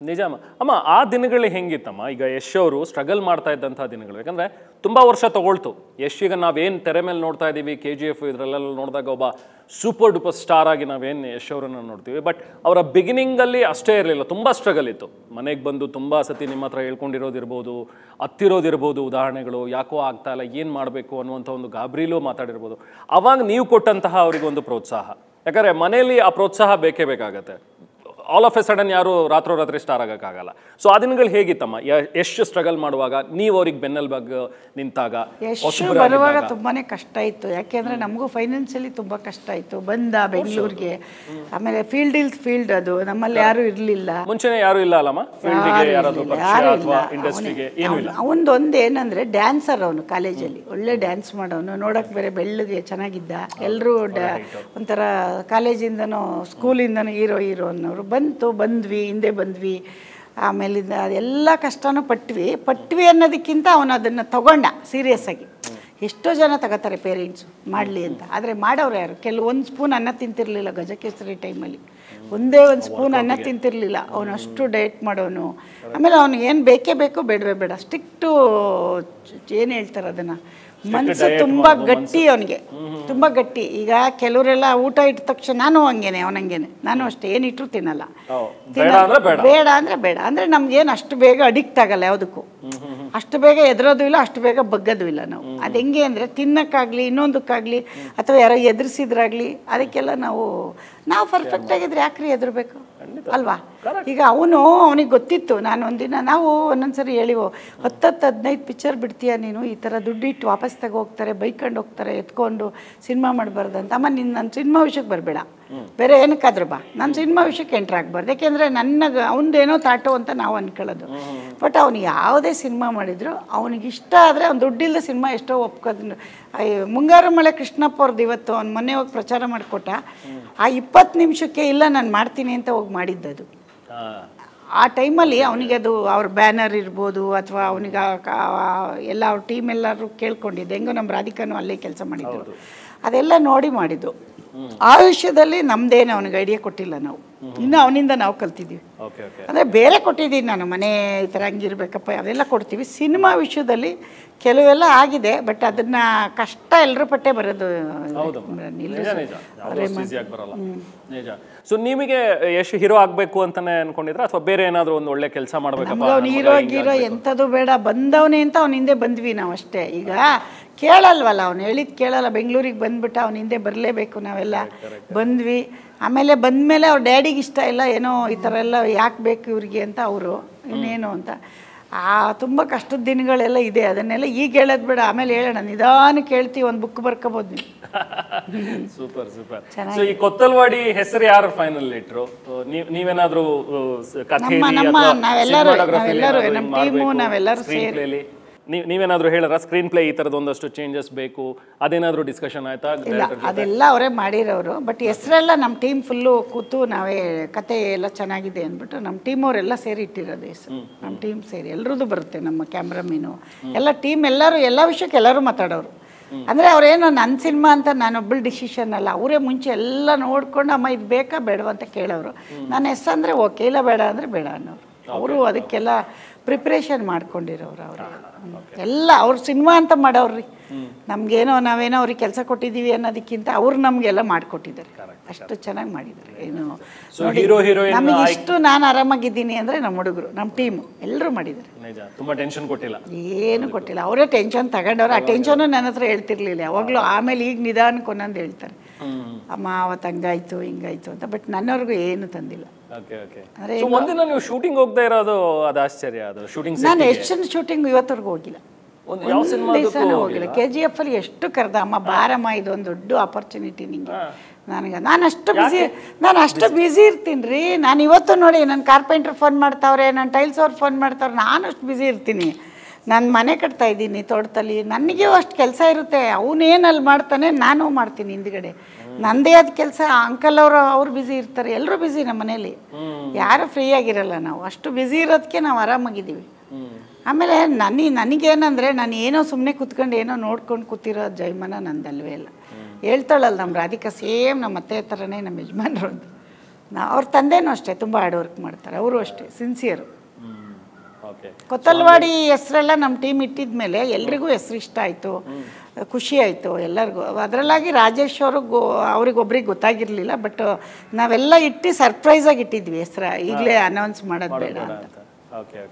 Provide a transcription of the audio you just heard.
ನಿಜ ಅಮ್ಮ. ಆ ದಿನಗಳು ಹೆಂಗಿತ್ತಮ್ಮ? ಈಗ ಯಶ್ ಅವರು ಸ್ಟ್ರಗಲ್ ಮಾಡ್ತಾ ಇದ್ದಂಥ ದಿನಗಳು, ಯಾಕಂದರೆ ತುಂಬ ವರ್ಷ ತಗೊಳ್ತು. ಯಶ್ ಈಗ ನಾವೇನು ತೆರೆ ಮೇಲೆ ನೋಡ್ತಾ ಇದ್ದೀವಿ, KGF ಇದರಲ್ಲೆಲ್ಲ ನೋಡಿದಾಗ ಒಬ್ಬ ಸೂಪರ್ ಡೂಪರ್ ಸ್ಟಾರ್ ಆಗಿ ನಾವೇನು ಯಶ್ ಅವರನ್ನು ನೋಡ್ತೀವಿ. ಬಟ್ ಅವರ ಬಿಗಿನಿಂಗಲ್ಲಿ ಅಷ್ಟೇ ಇರಲಿಲ್ಲ, ತುಂಬ ಸ್ಟ್ರಗಲ್ ಇತ್ತು. ಮನೆಗೆ ಬಂದು ತುಂಬ ಸತಿ ನಿಮ್ಮ ಹತ್ರ ಹೇಳ್ಕೊಂಡಿರೋದಿರ್ಬೋದು, ಹತ್ತಿರೋದಿರ್ಬೋದು, ಉದಾಹರಣೆಗಳು ಯಾಕೋ ಆಗ್ತಾ ಇಲ್ಲ, ಏನು ಮಾಡಬೇಕು ಅನ್ನುವಂಥ ಒಂದು ಗಾಬರಿಲೂ ಮಾತಾಡಿರ್ಬೋದು. ಅವಾಗ ನೀವು ಕೊಟ್ಟಂತಹ ಅವರಿಗೊಂದು ಪ್ರೋತ್ಸಾಹ, ಯಾಕಂದರೆ ಮನೆಯಲ್ಲಿ ಆ ಪ್ರೋತ್ಸಾಹ ಬೇಕೇ ಬೇಕಾಗತ್ತೆ. ಆಲ್ ಆಫ್ ಎ ಸಡನ್ ಯಾರು ರಾತ್ರೋರಾತ್ರಿ ಸ್ಟಾರ್ ಆಗೋಕ್ಕಾಗಲ್ಲ. ಸೊ ಆ ದಿನಗಳು ಹೇಗಿತ್ತಮ್ಮ? ಎಷ್ಟು ಸ್ಟ್ರಗಲ್ ಮಾಡುವಾಗ ನೀವು ಅವ್ರಿಗೆ ಬೆನ್ನೆಲುಬಾಗಿ ನಿಂತಾಗ? ಎಷ್ಟು ಬರುವಾಗ ತುಂಬಾನೇ ಕಷ್ಟ ಇತ್ತು, ಯಾಕೆಂದ್ರೆ ನಮಗೂ ಫೈನಾನ್ಷಿಯಲಿ ತುಂಬಾ ಕಷ್ಟ ಇತ್ತು. ಬಂದ ಬೆಂಗಳೂರಿಗೆ, ಆಮೇಲೆ ಫೀಲ್ಡ್ ಅದು ನಮ್ಮಲ್ಲಿ ಯಾರು ಇರಲಿಲ್ಲ. ಮುಂಚೆನೆ ಯಾರು ಇಲ್ಲ ಅಲ್ಲಮ್ಮ ಇಂಡಸ್ಟ್ರಿಗೆ? ಅವನದೊಂದು ಏನಂದ್ರೆ ಡ್ಯಾನ್ಸರ್, ಅವನು ಕಾಲೇಜಲ್ಲಿ ಒಳ್ಳೆ ಡ್ಯಾನ್ಸ್ ಮಾಡೋನು, ನೋಡಕ್ ಬೇರೆ ಬೆಳ್ಳಗೆ ಚೆನ್ನಾಗಿದ್ದ. ಎಲ್ಲರೂ ಒಂಥರ ಕಾಲೇಜಿಂದನೂ ಸ್ಕೂಲಿಂದನೂ ಹೀರೋ ಅನ್ನೋರು. ಬಂದ್ವಿ, ಹಿಂದೆ ಬಂದ್ವಿ. ಆಮೇಲೆ ಎಲ್ಲ ಕಷ್ಟನೂ ಪಟ್ವಿ ಅನ್ನೋದಕ್ಕಿಂತ ಅವನು ಅದನ್ನು ತಗೊಂಡ ಸೀರಿಯಸ್ ಆಗಿ. ಎಷ್ಟೋ ಜನ ತಗೋತಾರೆ ಪೇರೆಂಟ್ಸು ಮಾಡಲಿ ಅಂತ, ಆದರೆ ಮಾಡೋರು ಯಾರು? ಒಂದು ಸ್ಪೂನ್ ಅನ್ನ ತಿಂತಿರಲಿಲ್ಲ ಗಜಕೇಸರಿ ಟೈಮಲ್ಲಿ, ಒಂದೇ ಒಂದು ಸ್ಪೂನ್ ಅನ್ನ ತಿಂತಿರಲಿಲ್ಲ. ಅವನು ಅಷ್ಟು ಡಯಟ್ ಮಾಡೋನು. ಆಮೇಲೆ ಅವನು ಏನು ಬೇಕೇ ಬೇಕು, ಬೇಡವೇ ಬೇಡ, ಸ್ಟ್ರಿಕ್ಟು ಏನು ಹೇಳ್ತಾರೆ ಅದನ್ನು, ಮನಸ್ಸು ತುಂಬ ಗಟ್ಟಿ ಅವನಿಗೆ, ತುಂಬ ಗಟ್ಟಿ. ಈಗ ಕೆಲವರೆಲ್ಲ ಊಟ ಇಟ್ಟ ತಕ್ಷಣ, ನಾನು ಅವನಂಗೇನೆ, ನಾನು ಅಷ್ಟೇ ಏನಿಟ್ರು ತಿನ್ನಲ್ಲ. ಬೇಡ ಅಂದರೆ ಬೇಡ ಅಂದರೆ ನಮ್ಗೇನು ಅಷ್ಟು ಬೇಗ ಅಡಿಕ್ಟ್ ಆಗಲ್ಲ ಯಾವುದಕ್ಕೂ, ಅಷ್ಟು ಬೇಗ ಎದುರೋದು ಇಲ್ಲ, ಅಷ್ಟು ಬೇಗ ಬಗ್ಗೋದು ಇಲ್ಲ ನಾವು. ಅದು ಹೆಂಗೆ ಅಂದರೆ ತಿನ್ನಕ್ಕಾಗಲಿ, ಇನ್ನೊಂದಕ್ಕಾಗಲಿ, ಅಥವಾ ಯಾರೋ ಎದುರಿಸಿದ್ರಾಗಲಿ, ಅದಕ್ಕೆಲ್ಲ ನಾವು ಪರ್ಫೆಕ್ಟ್ ಆಗಿದ್ರೆ ಯಾಕ್ರಿ ಎದುರಬೇಕು ಅಲ್ವಾ? ಈಗ ಅವನಿಗೆ ಗೊತ್ತಿತ್ತು. ನಾನು ಒಂದಿನ, ನಾವು ಒಂದೊಂದ್ಸರಿ ಹೇಳಿವೋ, 10-15 ಪಿಕ್ಚರ್ ಬಿಡ್ತೀಯ ನೀನು, ಈ ಥರ ದುಡ್ಡಿಟ್ಟು ವಾಪಸ್ ಹೋಗ್ತಾರೆ, ಬೈಕೊಂಡು ಹೋಗ್ತಾರೆ, ಎತ್ಕೊಂಡು ಸಿನಿಮಾ ಮಾಡಬಾರ್ದು ಅಂತ. ಅಮ್ಮ ನೀನು ನನ್ನ ಸಿನಿಮಾ ವಿಷಯಕ್ಕೆ ಬರಬೇಡ, ಬೇರೆ ಏನಕ್ಕಾದ್ರೂ ಬಾ, ನನ್ನ ಸಿನಿಮಾ ವಿಷಯಕ್ಕೆ ಎಂಟ್ರ್ ಆಗಬಾರ್ದು. ಯಾಕೆಂದರೆ ಅವನದೇನೋ ತಾಟೋ ಅಂತ ನಾವು ಅನ್ಕೊಳ್ಳೋದು. ಬಟ್ ಅವನು ಯಾವುದೇ ಸಿನಿಮಾ ಮಾಡಿದ್ರು ಅವನಿಗೆ ಇಷ್ಟ ಆದರೆ, ಅವ್ನು ದುಡ್ಡಿಲ್ಲದ ಸಿನಿಮಾ ಎಷ್ಟೋ ಒಪ್ಕೋದು. ಮುಂಗಾರು ಮಳೆ ಕೃಷ್ಣಪ್ಪ ಅವ್ರದ್ದು ಇವತ್ತು ಅವ್ನು ಮೊನ್ನೆ ಹೋಗಿ ಪ್ರಚಾರ ಮಾಡಿಕೊಟ್ಟ, ಆ 20 ನಿಮಿಷಕ್ಕೆ ಇಲ್ಲ ನಾನು ಮಾಡ್ತೀನಿ ಅಂತ ಹೋಗಿ ಮಾಡಿದ್ದದು. ಆ ಟೈಮಲ್ಲಿ ಅವನಿಗೆ ಅದು ಅವ್ರ ಬ್ಯಾನರ್ ಇರ್ಬೋದು, ಅಥವಾ ಅವನಿಗೆ ಎಲ್ಲ ಅವ್ರ ಟೀಮ್ ಎಲ್ಲರೂ ಕೇಳ್ಕೊಂಡಿದ್ದು. ಹೆಂಗೋ ನಮ್ಮ ರಾಧಿಕಾನು ಅಲ್ಲೇ ಕೆಲಸ ಮಾಡಿದ್ರು, ಅದೆಲ್ಲ ನೋಡಿ ಮಾಡಿದ್ದು. ಆ ವಿಷಯದಲ್ಲಿ ನಮ್ದೇನು ಅವನಿಗೆ ಐಡಿಯಾ ಕೊಟ್ಟಿಲ್ಲ ನಾವು, ಇನ್ನು ಅವನಿಂದ ನಾವು ಕಲ್ತಿದ್ದೀವಿ. ಅಂದರೆ ಬೇರೆ ಕೊಟ್ಟಿದ್ದೀನಿ ನಾನು, ಮನೆ ಈ ಥರ ಹಂಗಿರ್ಬೇಕಪ್ಪ ಅದೆಲ್ಲ ಕೊಡ್ತೀವಿ. ಸಿನಿಮಾ ವಿಷಯದಲ್ಲಿ ಕೆಲವೆಲ್ಲ ಆಗಿದೆ, ಬಟ್ ಅದನ್ನ ಕಷ್ಟ ಎಲ್ಲರ ಪಟ್ಟೆ ಬರೋದು. ಸೊ ನಿಮಗೆ ಎಷ್ಟು ಹೀರೋ ಆಗಬೇಕು ಅಂತಾನೆ ಅನ್ಕೊಂಡಿದ್ರ, ಅಥವಾ ಬೇರೆ ಏನಾದರೂ ಒಂದು ಒಳ್ಳೆ ಕೆಲಸ ಮಾಡಬೇಕಪ್ಪ? ಅವ್ನು ಹೀರೋ ಎಂಥದ್ದು ಬೇಡ, ಬಂದವನೇ ಅಂತ ಅವ್ನ ಹಿಂದೆ ಬಂದ್ವಿ ನಾವು ಅಷ್ಟೇ. ಈಗ ಕೇಳಲ್ವಲ್ಲ, ಅವ್ನು ಹೇಳಿದ್ ಕೇಳಲ್ಲ. ಬೆಂಗಳೂರಿಗೆ ಬಂದ್ಬಿಟ್ಟು ಅವ್ನ ಹಿಂದೆ ಬರಲೇಬೇಕು, ನಾವೆಲ್ಲ ಬಂದ್ವಿ. ಆಮೇಲೆ ಬಂದಮೇಲೆ ಅವ್ರ ಡ್ಯಾಡಿಗೆ ಇಷ್ಟ ಇಲ್ಲ, ಏನೋ ಈ ಥರ ಎಲ್ಲ ಯಾಕೆ ಬೇಕು ಇವ್ರಿಗೆ ಅಂತ ಅವರು, ಇನ್ನೇನು ಅಂತ. ತುಂಬ ಕಷ್ಟದ ದಿನಗಳೆಲ್ಲ ಇದೆ, ಅದನ್ನೆಲ್ಲ ಈಗ ಹೇಳೋದು ಬೇಡ, ಆಮೇಲೆ ಹೇಳೋಣ, ನಿಧಾನಕ್ಕೆ ಹೇಳ್ತೀವಿ, ಒಂದು ಬುಕ್ ಬರ್ಕೋಬೋದು ನೀವು. ಸೂಪರ್. ಸೊ ಈ ಕೊತ್ತಲ್ವಾಡಿ ಹೆಸರು ಯಾರು ಫೈನಲ್ ಇಟ್ರು? ನೀವೇನಾದ್ರೂ ನಾವೆಲ್ಲರೂ ನಮ್ಮ ಟೀಮು ನಾವೆಲ್ಲರೂ ಸೇರಿ ನೀವೇನಾದ್ರೂ ಹೇಳರ ಸ್ಕ್ರೀನ್ ಪ್ಲೇ ಈ ಥರದ್ದು ಒಂದಷ್ಟು ಚೇಂಜಸ್ ಬೇಕು, ಅದೇನಾದರೂ ಡಿಸ್ಕಷನ್ ಆಯ್ತಾ? ಇಲ್ಲ, ಅದೆಲ್ಲ ಅವರೇ ಮಾಡಿರೋರು. ಬಟ್ ಹೆಸರೆಲ್ಲ ನಮ್ಮ ಟೀಮ್ ಫುಲ್ಲು ಕೂತು ನಾವೇ ಕತೆ ಎಲ್ಲ ಚೆನ್ನಾಗಿದೆ ಅಂದ್ಬಿಟ್ಟು ನಮ್ಮ ಟೀಮ್ ಅವರೆಲ್ಲ ಸೇರಿ ಇಟ್ಟಿರೋದು ಹೆಸರು. ನಮ್ಮ ಟೀಮ್ ಸೇರಿ ಎಲ್ಲರದ್ದು ಬರುತ್ತೆ, ನಮ್ಮ ಕ್ಯಾಮ್ರಾಮೀನು ಎಲ್ಲ ಟೀಮ್, ಎಲ್ಲರೂ ಎಲ್ಲ ವಿಷಯಕ್ಕೆ ಎಲ್ಲರೂ ಮಾತಾಡೋರು. ಅಂದರೆ ಅವರೇನು ನನ್ನ ಸಿನಿಮಾ ಅಂತ ನಾನೊಬ್ಬಳು ಡಿಸಿಷನ್ ಅಲ್ಲ, ಅವರೇ ಮುಂಚೆ ಎಲ್ಲ ನೋಡ್ಕೊಂಡು ಅಮ್ಮ ಇದು ಬೇಕಾ ಬೇಡವ ಅಂತ ಕೇಳೋರು. ನನ್ನ ಹೆಸಂದರೆ ಓಕೆ, ಇಲ್ಲ ಬೇಡ ಅಂದರೆ ಬೇಡ ಅನ್ನೋರು. ಅವರು ಅದಕ್ಕೆಲ್ಲ ಪ್ರಿಪ್ರೇಷನ್ ಮಾಡ್ಕೊಂಡಿರೋರು. ಅವರು ಎಲ್ಲ ಅವ್ರ ಸಿನಿಮಾ ಅಂತ ಮಾಡೋರ್ರಿ. ನಮಗೇನೋ ನಾವೇನೋ ಅವ್ರಿಗೆ ಕೆಲಸ ಕೊಟ್ಟಿದ್ದೀವಿ ಅನ್ನೋದಕ್ಕಿಂತ ಅವ್ರು ನಮಗೆಲ್ಲ ಮಾಡಿಕೊಟ್ಟಿದ್ದಾರೆ, ಅಷ್ಟು ಚೆನ್ನಾಗಿ ಮಾಡಿದ್ದಾರೆ. ಏನು ನಮಗೆ ಇಷ್ಟು ನಾನು ಆರಾಮಾಗಿದ್ದೀನಿ ಅಂದರೆ ನಮ್ಮ ಹುಡುಗರು, ನಮ್ಮ ಟೀಮು ಎಲ್ಲರೂ ಮಾಡಿದ್ದಾರೆ. ತುಂಬ ಟೆನ್ಷನ್ ಕೊಟ್ಟಿಲ್ಲ, ಏನು ಕೊಟ್ಟಿಲ್ಲ. ಅವರೇ ಟೆನ್ಷನ್ ತಗೊಂಡವ್ರು. ಆ ಟೆನ್ಷನ್ನು ನನ್ನ ಹತ್ರ ಹೇಳ್ತಿರ್ಲಿಲ್ಲ ಯಾವಾಗಲೂ. ಆಮೇಲೆ ಈಗ ನಿಧಾನಕ್ಕೆ ಒಂದೊಂದು ಹೇಳ್ತಾರೆ, ಅಮ್ಮ ಅವತ್ತು ಹಂಗಾಯ್ತು ಹಿಂಗಾಯ್ತು ಅಂತ. ಬಟ್ ನನ್ನವ್ರಿಗೂ ಏನು ತಂದಿಲ್ಲ. ಒಂದಿನ ನೀವು ಶೂಟಿಂಗ್ ಹೋಗ್ತಾ ಇರೋದು ಅದು ಆಶ್ಚರ್ಯ. ಅದು ಶೂಟಿಂಗ್ ನಾನು ಎಷ್ಟು ಶೂಟಿಂಗ್ ಇವತ್ತವರೆಗೂ ಹೋಗಿಲ್ಲ, ಒಂದು ದಿವಸನೂ ಹೋಗಿಲ್ಲ. KGF ಅಲ್ಲಿ ಎಷ್ಟು ಕರೆದ, ಅಮ್ಮ ಬಾರಮ್ಮ ಇದೊಂದು ದೊಡ್ಡ ಆಪರ್ಚುನಿಟಿ ನಿಂಗೆ. ನಾನು ಅಷ್ಟು ಬ್ಯುಸಿ ಇರ್ತೀನಿ ರೀ. ನಾನು ಇವತ್ತು ನೋಡಿ, ನನ್ನ ಕಾರ್ಪೆಂಟ್ರ್ ಫೋನ್ ಮಾಡ್ತಾವ್ರೆ, ನನ್ನ ಟೈಲ್ಸ್ ಅವ್ರು ಫೋನ್ ಮಾಡ್ತಾವ್ರೆ, ನಾನು ಅಷ್ಟು ಬ್ಯುಸಿ ಇರ್ತೀನಿ. ನಾನು ಮನೆ ಕಟ್ತಾ ಇದ್ದೀನಿ ತೋಟದಲ್ಲಿ, ನನಗೂ ಅಷ್ಟು ಕೆಲಸ ಇರುತ್ತೆ. ಅವನೇನಲ್ಲಿ ಮಾಡ್ತಾನೆ, ನಾನು ಮಾಡ್ತೀನಿ ಹಿಂದ್ಗಡೆ. ನಂದೇ ಆದ ಕೆಲಸ. ಅಂಕಲ್ ಅವ್ರು ಬ್ಯುಸಿ ಇರ್ತಾರೆ, ಎಲ್ಲರೂ ಬ್ಯುಸಿ ನಮ್ಮ ಮನೇಲಿ, ಯಾರು ಫ್ರೀ ಆಗಿರಲ್ಲ. ನಾವು ಅಷ್ಟು ಬ್ಯುಸಿ ಇರೋದಕ್ಕೆ ನಾವು ಆರಾಮಾಗಿದ್ದೀವಿ. ಆಮೇಲೆ ನನಗೇನಂದರೆ, ನಾನು ಏನೋ ಸುಮ್ಮನೆ ಕೂತ್ಕೊಂಡು ಏನೋ ನೋಡ್ಕೊಂಡು ಕೂತಿರೋ ಜೈಮನ ನಂದಲ್ವೇ ಇಲ್ಲ. ಹೇಳ್ತಾಳಲ್ಲ ನಮ್ಮ ರಾಧಿಕಾ, ಸೇಮ್ ನಮ್ಮ ಅತ್ತೆ ಥರನೇ ನಮ್ಮ ಯಜಮಾನ್ರು ಅಂತ. ಅವ್ರ ತಂದೆನೂ ಅಷ್ಟೇ ತುಂಬ ಹಾರ್ಡ್ ವರ್ಕ್ ಮಾಡ್ತಾರೆ, ಅವರು ಅಷ್ಟೇ ಸಿನ್ಸಿಯರು. ಓಕೆ. ಕೊತ್ತಲ್ವಾಡಿ ಹೆಸರೆಲ್ಲ ನಮ್ಮ ಟೀಮ್ ಇಟ್ಟಿದ ಮೇಲೆ ಎಲ್ರಿಗೂ ಹೆಸರು ಇಷ್ಟ ಆಯಿತು, ಖುಷಿ ಆಯಿತು ಎಲ್ಲರಿಗೂ. ಅದರಲ್ಲಾಗಿ ರಾಜೇಶ್ ಅವ್ರಿಗೊಬ್ರಿಗೆ ಗೊತ್ತಾಗಿರಲಿಲ್ಲ, ಬಟ್ ನಾವೆಲ್ಲ ಇಟ್ಟು ಸರ್ಪ್ರೈಸಾಗಿ ಇಟ್ಟಿದ್ವಿ ಹೆಸರು, ಈಗಲೇ ಅನೌನ್ಸ್ ಮಾಡೋದು ಬೇಡ ಅಂತ. ಓಕೆ.